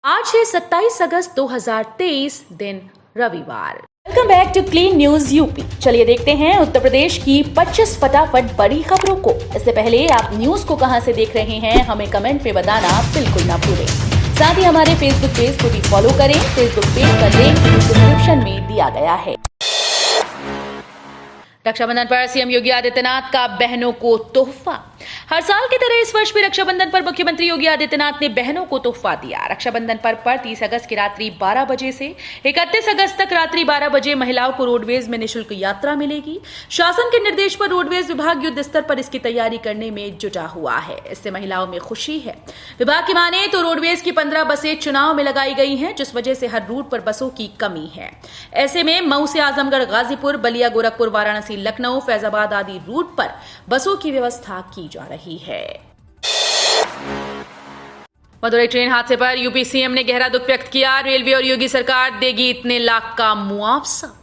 आज है 27 अगस्त 2023 दिन रविवार। Welcome back to Clean News UP. चलिए देखते हैं उत्तर प्रदेश की 25 फटाफट बड़ी खबरों को। इससे पहले आप न्यूज को कहां से देख रहे हैं हमें कमेंट में बताना बिल्कुल ना भूलें। साथ ही हमारे फेसबुक पेज को भी फॉलो करें। फेसबुक पेज का लिंक डिस्क्रिप्शन में दिया गया है। रक्षाबंधन पर सीएम योगी आदित्यनाथ का बहनों को तोहफा। हर साल की तरह इस वर्ष भी रक्षाबंधन पर मुख्यमंत्री योगी आदित्यनाथ ने बहनों को तोहफा दिया। रक्षाबंधन पर्व पर 30 अगस्त की रात्रि 12 बजे से 31 अगस्त तक रात्रि 12 बजे महिलाओं को रोडवेज में निःशुल्क यात्रा मिलेगी। शासन के निर्देश पर रोडवेज विभाग युद्ध स्तर पर इसकी तैयारी करने में जुटा हुआ है। इससे महिलाओं में खुशी है। विभाग की माने तो रोडवेज की 15 बसें चुनाव में लगाई गई हैं, जिस वजह से हर रूट पर बसों की कमी है। ऐसे में मऊ से आजमगढ़, गाजीपुर, बलिया, गोरखपुर, वाराणसी, लखनऊ, फैजाबाद आदि रूट पर बसों की व्यवस्था की जा रही है। मदुरई ट्रेन हादसे पर यूपी सीएम ने गहरा दुख व्यक्त किया। रेलवे और योगी सरकार देगी इतने लाख का मुआवजा।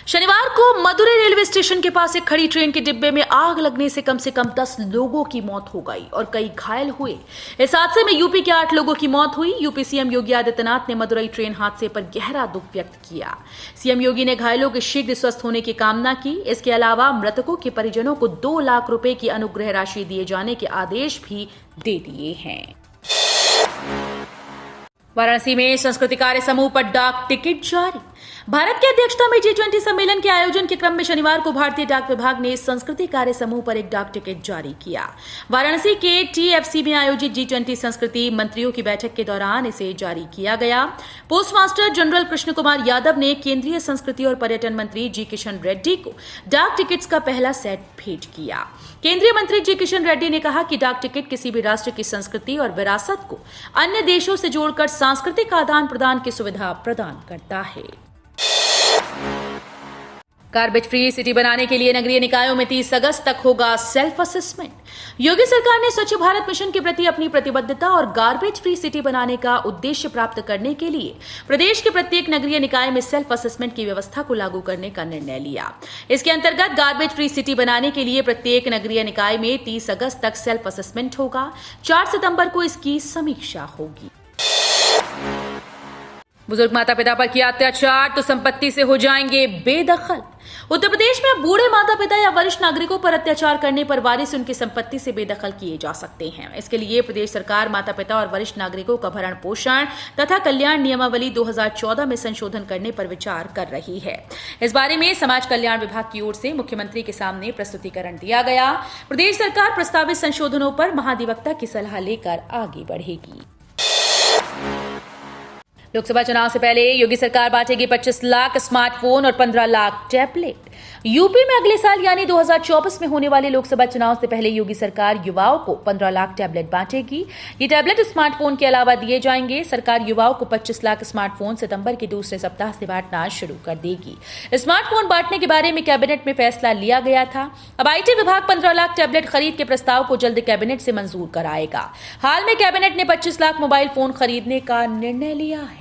शनिवार को मदुरई रेलवे स्टेशन के पास एक खड़ी ट्रेन के डिब्बे में आग लगने से कम 10 लोगों की मौत हो गई और कई घायल हुए। इस हादसे में यूपी के 8 लोगों की मौत हुई। यूपी सीएम योगी आदित्यनाथ ने मदुरई ट्रेन हादसे पर गहरा दुख व्यक्त किया। सीएम योगी ने घायलों के शीघ्र स्वस्थ होने की कामना की। इसके अलावा मृतकों के परिजनों को 2 लाख रुपए की अनुग्रह राशि दिए जाने के आदेश भी दे दिए हैं। वाराणसी में संस्कृति कार्य समूह पर डाक टिकट जारी। भारत की अध्यक्षता में G20 सम्मेलन के आयोजन के क्रम में शनिवार को भारतीय डाक विभाग ने संस्कृति कार्य समूह पर एक डाक टिकट जारी किया। वाराणसी के TFC में आयोजित G20 संस्कृति मंत्रियों की बैठक के दौरान इसे जारी किया गया। Post master general Krishna Kumar Yadav ने केंद्रीय संस्कृति और पर्यटन मंत्री जी किशन रेड्डी को डाक टिकट्स का पहला सेट भेंट किया। केंद्रीय मंत्री जी किशन रेड्डी ने कहा कि डाक टिकट किसी भी राष्ट्र की संस्कृति और विरासत को अन्य देशों से जोड़कर सांस्कृतिक आदान प्रदान की सुविधा प्रदान करता है। गार्बेज फ्री सिटी बनाने के लिए नगरीय निकायों में 30 अगस्त तक होगा सेल्फ असेसमेंट। योगी सरकार ने स्वच्छ भारत मिशन के प्रति अपनी प्रतिबद्धता और गार्बेज फ्री सिटी बनाने का उद्देश्य प्राप्त करने के लिए प्रदेश के प्रत्येक नगरीय निकाय में सेल्फ असेसमेंट की व्यवस्था को लागू करने का निर्णय लिया। इसके अंतर्गत गार्बेज फ्री सिटी बनाने के लिए प्रत्येक नगरीय निकाय में 30 अगस्त तक सेल्फ असेसमेंट होगा। 4 सितंबर को इसकी समीक्षा होगी। बुजुर्ग माता पिता पर किया अत्याचार तो संपत्ति से हो जाएंगे बेदखल। उत्तर प्रदेश में बूढ़े माता पिता या वरिष्ठ नागरिकों पर अत्याचार करने पर वारिस उनकी संपत्ति से बेदखल किए जा सकते हैं। इसके लिए प्रदेश सरकार माता पिता और वरिष्ठ नागरिकों का भरण पोषण तथा कल्याण नियमावली 2014 में संशोधन करने पर विचार कर रही है। इस बारे में समाज कल्याण विभाग की ओर से मुख्यमंत्री के सामने प्रस्तुतिकरण दिया गया। प्रदेश सरकार प्रस्तावित संशोधनों पर महाधिवक्ता की सलाह लेकर आगे बढ़ेगी। लोकसभा चुनाव से पहले योगी सरकार बांटेगी 25 लाख स्मार्टफोन और 15 लाख टैबलेट। यूपी में अगले साल यानी 2024 में होने वाले लोकसभा चुनाव से पहले योगी सरकार युवाओं को 15 लाख टैबलेट बांटेगी। ये टैबलेट स्मार्टफोन के अलावा दिए जाएंगे। सरकार युवाओं को 25 लाख स्मार्टफोन सितंबर के दूसरे सप्ताह से बांटना शुरू कर देगी। स्मार्टफोन बांटने के बारे में कैबिनेट में फैसला लिया गया था। अब IT विभाग 15 लाख टैबलेट खरीद के प्रस्ताव को जल्द कैबिनेट से मंजूर कराएगा। हाल में कैबिनेट ने 25 लाख मोबाइल फोन खरीदने का निर्णय लिया है।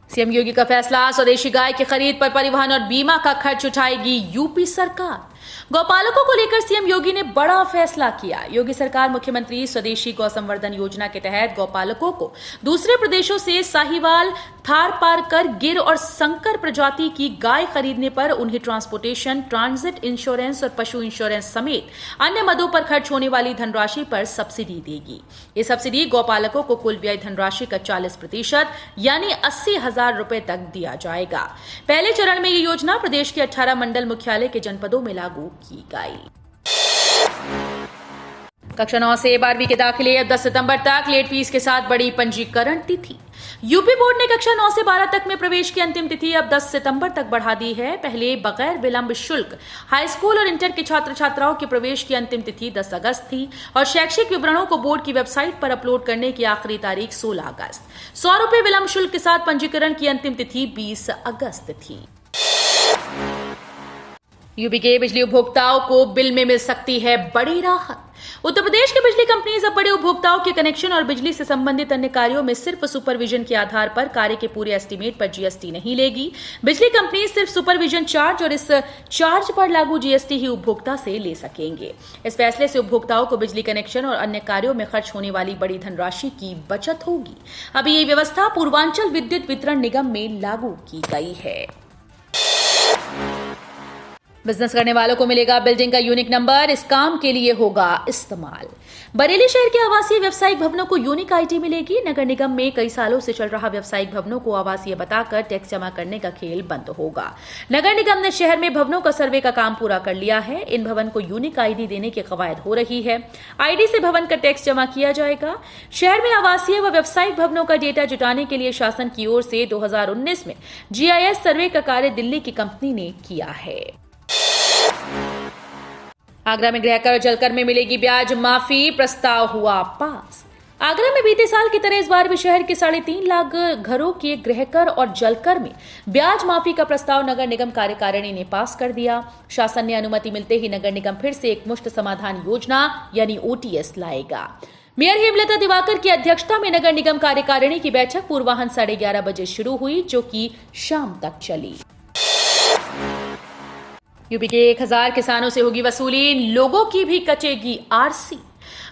सीएम योगी का फैसला, स्वदेशी गाय की खरीद पर परिवहन और बीमा का खर्च उठाएगी यूपी सरकार। गौपालकों को लेकर सीएम योगी ने बड़ा फैसला किया। योगी सरकार मुख्यमंत्री स्वदेशी गौ संवर्धन योजना के तहत गौपालकों को दूसरे प्रदेशों से साहिवाल, थारपारकर, गिर और संकर प्रजाति की गाय खरीदने पर उन्हें ट्रांसपोर्टेशन, ट्रांजिट इंश्योरेंस और पशु इंश्योरेंस समेत अन्य मदों पर खर्च होने वाली धनराशि पर सब्सिडी देगी। ये सब्सिडी गौपालकों को कुल व्यय धनराशि का 40% यानी 80,000 रुपए तक दिया जाएगा। पहले चरण में ये योजना प्रदेश के 18 मंडल मुख्यालय के जनपदों में लागू की गई। कक्षा 9 से 12वीं के दाखिले अब 10 सितंबर तक लेट फीस के साथ बड़ी पंजीकरण तिथि। यूपी बोर्ड ने कक्षा 9 से 12 तक में प्रवेश की अंतिम तिथि अब 10 सितंबर तक बढ़ा दी है। पहले बगैर विलंब शुल्क हाई स्कूल और इंटर के छात्र छात्राओं के प्रवेश की अंतिम तिथि 10 अगस्त थी और शैक्षिक विवरणों को बोर्ड की वेबसाइट पर अपलोड करने की आखिरी तारीख 16 अगस्त। 100 रुपए विलंब शुल्क के साथ पंजीकरण की अंतिम तिथि 20 अगस्त थी। यूपी के बिजली उपभोक्ताओं को बिल में मिल सकती है बड़ी राहत। उत्तर प्रदेश की बिजली कंपनीज अब बड़े उपभोक्ताओं के कनेक्शन और बिजली से संबंधित अन्य कार्यों में सिर्फ सुपरविजन के आधार पर कार्य के पूरे एस्टीमेट पर जीएसटी नहीं लेगी। बिजली कंपनी सिर्फ सुपरविजन चार्ज और इस चार्ज पर लागू जीएसटी ही उपभोक्ता से ले सकेंगे। इस फैसले से उपभोक्ताओं को बिजली कनेक्शन और अन्य कार्यों में खर्च होने वाली बड़ी धनराशि की बचत होगी। अभी ये व्यवस्था पूर्वांचल विद्युत वितरण निगम में लागू की गई है। बिजनेस करने वालों को मिलेगा बिल्डिंग का यूनिक नंबर, इस काम के लिए होगा इस्तेमाल। बरेली शहर के आवासीय व्यवसायिक भवनों को यूनिक आईडी मिलेगी। नगर निगम में कई सालों से चल रहा व्यवसायिक भवनों को आवासीय बताकर टैक्स जमा करने का खेल बंद होगा। नगर निगम ने शहर में भवनों का सर्वे का काम पूरा कर लिया है। इन भवन को यूनिक आईडी देने की कवायद हो रही है। आईडी से भवन का टैक्स जमा किया जाएगा। शहर में आवासीय व व्यवसायिक भवनों का डेटा जुटाने के लिए शासन की ओर से 2019 में जीआईएस सर्वे का कार्य दिल्ली की कंपनी ने किया है। आगरा में गृहकर और जलकर में मिलेगी ब्याज माफी, प्रस्ताव हुआ पास। आगरा में बीते साल की तरह इस बार भी शहर के 3.5 लाख घरों के गृहकर और जलकर में ब्याज माफी का प्रस्ताव नगर निगम कार्यकारिणी ने पास कर दिया। शासन ने अनुमति मिलते ही नगर निगम फिर से एक मुश्त समाधान योजना यानी ओटीएस लाएगा। मेयर हेमलता दिवाकर की अध्यक्षता में नगर निगम कार्यकारिणी की बैठक पूर्वाह्न 11:30 बजे शुरू हुई, जो कि शाम तक चली। यूपी के 1000 किसानों से होगी वसूली, लोगों की भी कटेगी आरसी।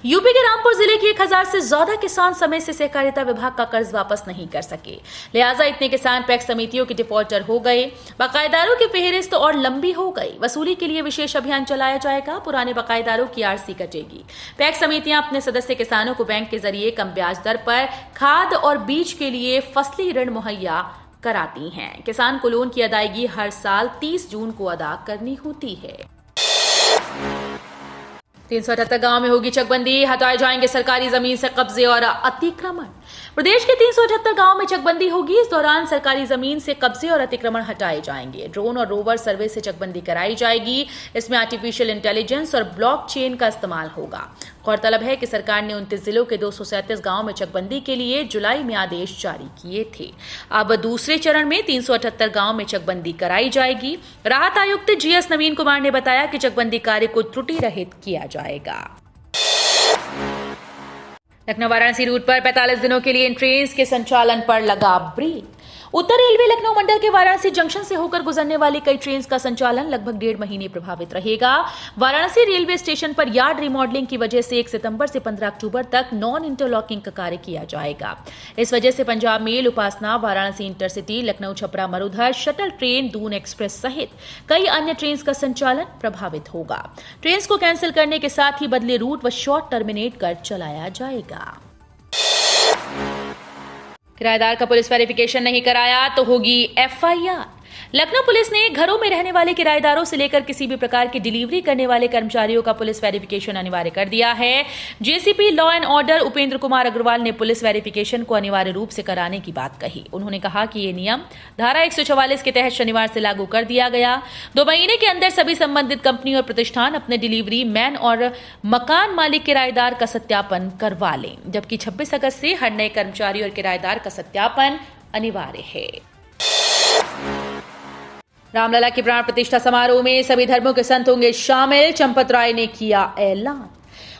यूपी के रामपुर जिले के 1000 से ज्यादा किसान समय से सहकारिता विभाग का कर्ज वापस नहीं कर सके, लिहाजा इतने किसान पैक्स समितियों के डिफॉल्टर हो गए। बकायेदारों की फेहरिस्त और लंबी हो गई। वसूली के लिए विशेष अभियान चलाया जाएगा। पुराने बकायेदारों की आरसी कटेगी। पैक्स समितियां अपने सदस्य किसानों को बैंक के जरिए कम ब्याज दर पर खाद और बीज के लिए फसली ऋण मुहैया कराती हैं। किसान को लोन की अदायगी हर साल 30 जून को अदा करनी होती है। 378 गांव में होगी चकबंदी, हटाए जाएंगे सरकारी जमीन से कब्जे और अतिक्रमण। प्रदेश के 378 गांव में चकबंदी होगी। इस दौरान सरकारी जमीन से कब्जे और अतिक्रमण हटाए जाएंगे। ड्रोन और रोवर सर्वे से चकबंदी कराई जाएगी। इसमें आर्टिफिशियल इंटेलिजेंस और ब्लॉकचेन का इस्तेमाल होगा। गौरतलब है कि सरकार ने 29 जिलों के 237 गांव में चकबंदी के लिए जुलाई में आदेश जारी किए थे। अब दूसरे चरण में 378 गांव में चकबंदी कराई जाएगी। राहत आयुक्त जीएस नवीन कुमार ने बताया कि चकबंदी कार्य को त्रुटि रहित किया जाएगा। लखनऊ वाराणसी रूट पर 45 दिनों के लिए इन ट्रेन के संचालन पर लगा ब्रेक। उत्तर रेलवे लखनऊ मंडल के वाराणसी जंक्शन से होकर गुजरने वाली कई ट्रेन का संचालन लगभग 1.5 महीने प्रभावित रहेगा। वाराणसी रेलवे स्टेशन पर यार्ड रिमॉडलिंग की वजह से 1 सितंबर से 15 अक्टूबर तक नॉन इंटरलॉकिंग का कार्य किया जाएगा। इस वजह से Punjab mail, Upasana, Varanasi intercity, Lucknow Chhapra Marudhar, shuttle train, Doon express सहित कई अन्य ट्रेन का संचालन प्रभावित होगा। ट्रेन को कैंसिल करने के साथ ही बदले रूट व शॉर्ट टर्मिनेट कर चलाया जाएगा। किराएदार का पुलिस वेरिफिकेशन नहीं कराया तो होगी एफआईआर। लखनऊ पुलिस ने घरों में रहने वाले किराएदारों से लेकर किसी भी प्रकार की डिलीवरी करने वाले कर्मचारियों का पुलिस वेरिफिकेशन अनिवार्य कर दिया है। JCP law and order Upendra Kumar Agarwal ने पुलिस वेरिफिकेशन को अनिवार्य रूप से कराने की बात कही। उन्होंने कहा कि ये नियम धारा 144 के तहत शनिवार से लागू कर दिया गया। 2 महीने के अंदर सभी संबंधित कंपनी और प्रतिष्ठान अपने डिलीवरी मैन और मकान मालिक किराएदार का सत्यापन करवा लें, जबकि 26 अगस्त से हर नए कर्मचारी और किराएदार का सत्यापन अनिवार्य है। रामलला की प्राण प्रतिष्ठा समारोह में सभी धर्मों के संत होंगे शामिल, चंपत राय ने किया ऐलान।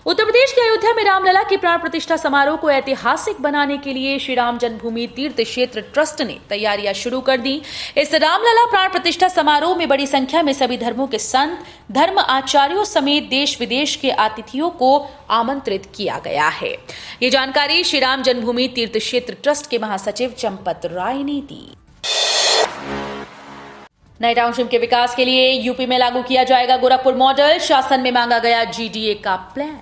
उत्तर प्रदेश के अयोध्या में रामलला की प्राण प्रतिष्ठा समारोह को ऐतिहासिक बनाने के लिए श्री राम जन्मभूमि तीर्थ क्षेत्र ट्रस्ट ने तैयारियां शुरू कर दी। इस रामलला प्राण प्रतिष्ठा समारोह में बड़ी संख्या में सभी धर्मों के संत, धर्म आचार्यों समेत देश विदेश के अतिथियों को आमंत्रित किया गया है। ये जानकारी श्री राम जन्मभूमि तीर्थ क्षेत्र ट्रस्ट के महासचिव चंपत राय ने दी। नए टाउनशिप के विकास के लिए यूपी में लागू किया जाएगा गोरखपुर मॉडल। शासन में मांगा गया जीडीए का प्लान।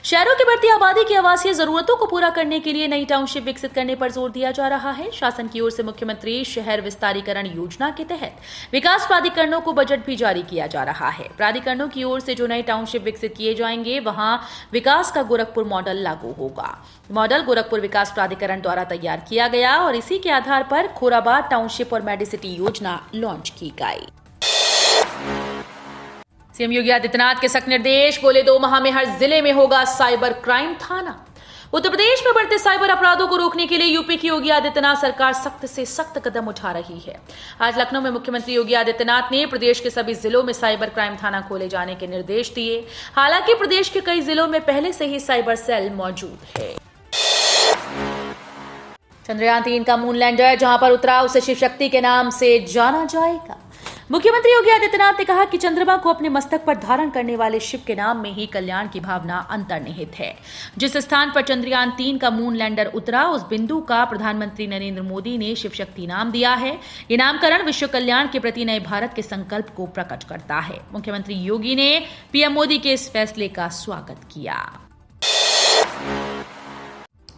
शहरों की बढ़ती आबादी की आवासीय जरूरतों को पूरा करने के लिए नई टाउनशिप विकसित करने पर जोर दिया जा रहा है। शासन की ओर से मुख्यमंत्री शहर विस्तारीकरण योजना के तहत विकास प्राधिकरणों को बजट भी जारी किया जा रहा है। प्राधिकरणों की ओर से जो नए टाउनशिप विकसित किए जाएंगे, वहां विकास का गोरखपुर मॉडल लागू होगा। मॉडल गोरखपुर विकास प्राधिकरण द्वारा तैयार किया गया और इसी के आधार पर खोराबाद टाउनशिप और मेडिसिटी योजना लॉन्च की गई। सीएम योगी आदित्यनाथ के सख्त निर्देश, बोले 2 माह में हर जिले में होगा साइबर क्राइम थाना। उत्तर प्रदेश में बढ़ते साइबर अपराधों को रोकने के लिए यूपी की योगी आदित्यनाथ सरकार सख्त से सख्त कदम उठा रही है। आज लखनऊ में मुख्यमंत्री योगी आदित्यनाथ ने प्रदेश के सभी जिलों में साइबर क्राइम थाना खोले जाने के निर्देश दिए। हालांकि प्रदेश के कई जिलों में पहले से ही साइबर सेल मौजूद है। चंद्रयान 3 का मून लैंडर जहां पर उतरा उसे शिव शक्ति के नाम से जाना जाएगा। मुख्यमंत्री योगी आदित्यनाथ ने कहा कि चंद्रमा को अपने मस्तक पर धारण करने वाले शिव के नाम में ही कल्याण की भावना अंतर्निहित है। जिस स्थान पर चंद्रयान 3 का मून लैंडर उतरा उस बिंदु का प्रधानमंत्री नरेंद्र मोदी ने शिव शक्ति नाम दिया है। ये नामकरण विश्व कल्याण के प्रति नए भारत के संकल्प को प्रकट करता है। मुख्यमंत्री योगी ने पीएम मोदी के इस फैसले का स्वागत किया।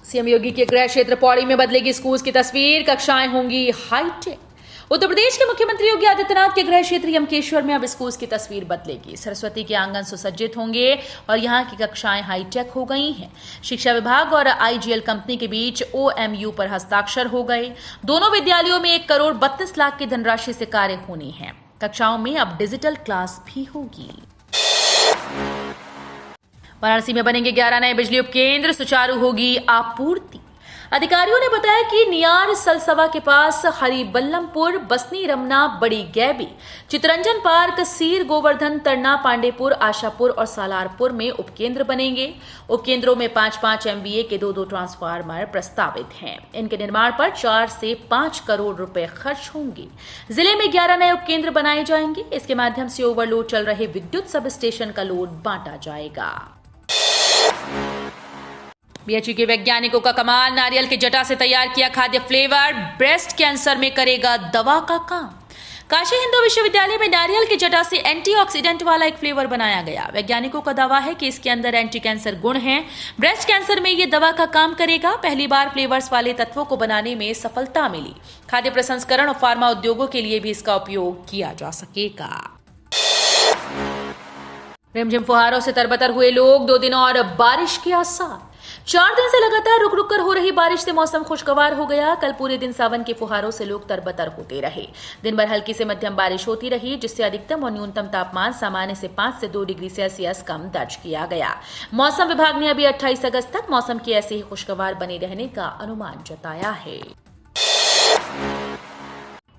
सीएम योगी के गृह क्षेत्र पौड़ी में बदलेगी स्कूल की तस्वीर, कक्षाएं होंगी हाईटेक। उत्तर प्रदेश के मुख्यमंत्री योगी आदित्यनाथ के गृह क्षेत्र यमकेश्वर में अब स्कूल की तस्वीर बदलेगी। सरस्वती के आंगन सुसज्जित होंगे और यहां की कक्षाएं हाईटेक हो गई हैं। शिक्षा विभाग और आईजीएल कंपनी के बीच ओएमयू पर हस्ताक्षर हो गए। दोनों विद्यालयों में 1 करोड़ 32 लाख की धनराशि से कार्य होनी है। कक्षाओं में अब डिजिटल क्लास भी होगी। वाराणसी में बनेंगे 11 नए बिजली उपकेंद्र, सुचारू होगी आपूर्ति। अधिकारियों ने बताया कि नियार सलसवा के पास हरिबल्लमपुर, बसनी रमना, बड़ी गैबी, चितरंजन पार्क, सीर गोवर्धन, तरना, पांडेपुर, आशापुर और सालारपुर में उपकेंद्र बनेंगे। उपकेंद्रों में 5-5 MVA के 2-2 ट्रांसफार्मर प्रस्तावित हैं। इनके निर्माण पर 4 से 5 करोड़ रुपए खर्च होंगे। जिले में 11 नए उपकेंद्र बनाए जाएंगे। इसके माध्यम से ओवरलोड चल रहे विद्युत सब स्टेशन का लोड बांटा जाएगा। बीएचयू के वैज्ञानिकों का कमाल, नारियल की जटा से तैयार किया खाद्य फ्लेवर ब्रेस्ट कैंसर में करेगा दवा का काम। काशी हिंदू विश्वविद्यालय में नारियल की जटा से एंटीऑक्सीडेंट वाला एक फ्लेवर बनाया गया। वैज्ञानिकों का दावा है कि इसके अंदर एंटी कैंसर गुण हैं। ब्रेस्ट कैंसर में ये दवा का काम करेगा। पहली बार फ्लेवर्स वाले तत्वों को बनाने में सफलता मिली। खाद्य प्रसंस्करण और फार्मा उद्योगों के लिए भी इसका उपयोग किया जा सकेगा। रिमझिम फुहारों से तरबतर हुए लोग, 2 दिन और बारिश के आसार। 4 दिन से लगातार रुक रुक कर हो रही बारिश से मौसम खुशगवार हो गया। कल पूरे दिन सावन के फुहारों से लोग तरबतर होते रहे। दिन भर हल्की से मध्यम बारिश होती रही, जिससे अधिकतम और न्यूनतम तापमान सामान्य से 5 से 2 डिग्री सेल्सियस कम दर्ज किया गया। मौसम विभाग ने अभी 28 अगस्त तक मौसम के ऐसे ही खुशगवार बने रहने का अनुमान जताया है।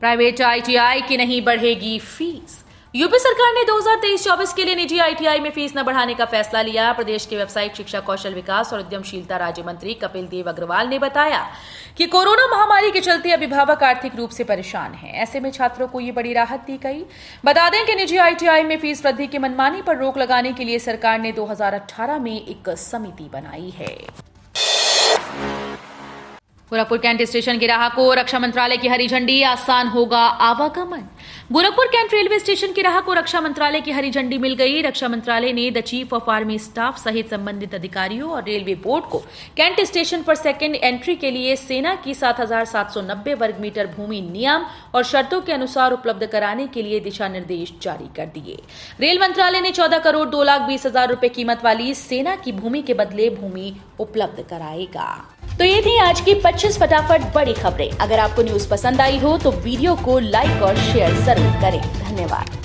प्राइवेट ITI की नहीं बढ़ेगी फीस। यूपी सरकार ने 2023-24 के लिए निजी ITI में फीस न बढ़ाने का फैसला लिया। प्रदेश के व्यावसायिक शिक्षा, कौशल विकास और उद्यमशीलता राज्य मंत्री कपिल देव अग्रवाल ने बताया कि कोरोना महामारी के चलते अभिभावक आर्थिक रूप से परेशान हैं। ऐसे में छात्रों को ये बड़ी राहत दी गई। बता दें कि निजी ITI में फीस वृद्धि की मनमानी पर रोक लगाने के लिए सरकार ने 2018 में एक समिति बनाई है। गोरखपुर कैंट स्टेशन की राह को रक्षा मंत्रालय की हरी झंडी, आसान होगा आवागमन। गोरखपुर कैंट रेलवे स्टेशन की राह को रक्षा मंत्रालय की हरी झंडी मिल गई। रक्षा मंत्रालय ने the chief of army staff सहित संबंधित अधिकारियों और रेलवे बोर्ड को कैंट स्टेशन पर सेकेंड एंट्री के लिए सेना की 7,790 वर्ग मीटर भूमि नियम और शर्तों के अनुसार उपलब्ध कराने के लिए दिशा निर्देश जारी कर दिए। रेल मंत्रालय ने 14 करोड़ 2,20,000 रुपए कीमत वाली सेना की भूमि के बदले भूमि उपलब्ध कराएगा। तो ये थी आज की 25 फटाफट बड़ी खबरें। अगर आपको न्यूज पसंद आई हो तो वीडियो को लाइक और शेयर जरूर करें। धन्यवाद।